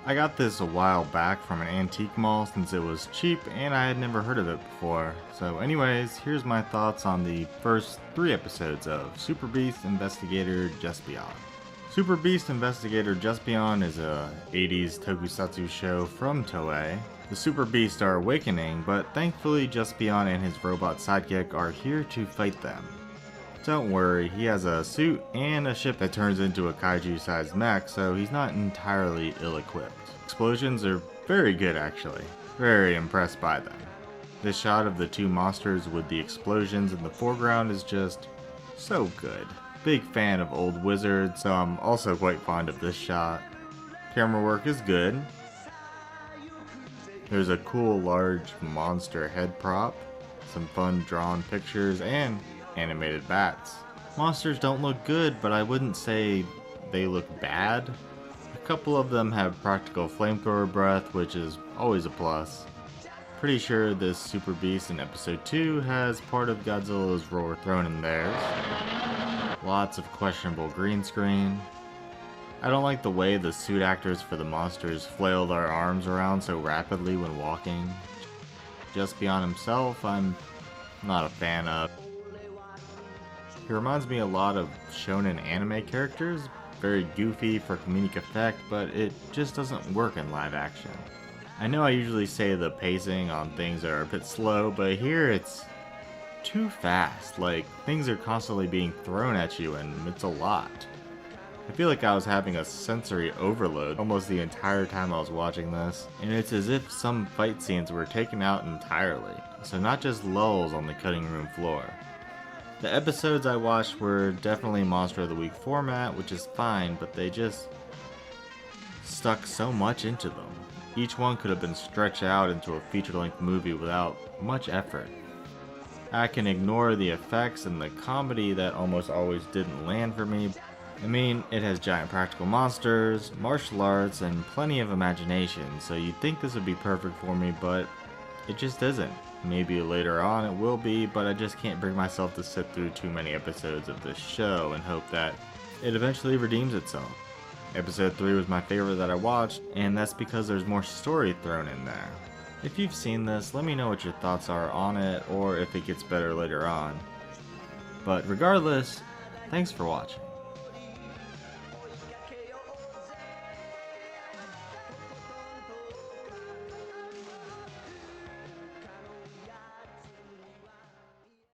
I got this a while back from an antique mall since it was cheap and I had never heard of it before. So anyways, here's my thoughts on the first 3 episodes of Super Beast Investigator Juspion. Super Beast Investigator Juspion is a 80s tokusatsu show from Toei. The Super Beasts are awakening, but thankfully Juspion and his robot sidekick are here to fight them. Don't worry, he has a suit and a ship that turns into a kaiju-sized mech, so he's not entirely ill-equipped. Explosions are very good actually. Very impressed by them. This shot of the 2 monsters with the explosions in the foreground is just so good. Big fan of old wizards, so I'm also quite fond of this shot. Camera work is good. There's a cool large monster head prop, some fun drawn pictures, and animated bats. Monsters don't look good, but I wouldn't say they look bad. A couple of them have practical flamethrower breath, which is always a plus. Pretty sure this Super Beast in episode 2 has part of Godzilla's roar thrown in theirs. Lots of questionable green screen. I don't like the way the suit actors for the monsters flail their arms around so rapidly when walking. Juspion himself, I'm not a fan of. He reminds me a lot of shonen anime characters, very goofy for comedic effect, but it just doesn't work in live action. I know I usually say the pacing on things are a bit slow, but here it's too fast, like things are constantly being thrown at you and it's a lot. I feel like I was having a sensory overload almost the entire time I was watching this, and it's as if some fight scenes were taken out entirely, so not just lulls on the cutting room floor. The episodes I watched were definitely Monster of the Week format, which is fine, but they just stuck so much into them. Each one could have been stretched out into a feature-length movie without much effort. I can ignore the effects and the comedy that almost always didn't land for me. I mean, it has giant practical monsters, martial arts, and plenty of imagination, so you'd think this would be perfect for me, but it just isn't. Maybe later on it will be, but I just can't bring myself to sit through too many episodes of this show and hope that it eventually redeems itself. Episode 3 was my favorite that I watched, and that's because there's more story thrown in there. If you've seen this, let me know what your thoughts are on it, or if it gets better later on. But regardless, thanks for watching.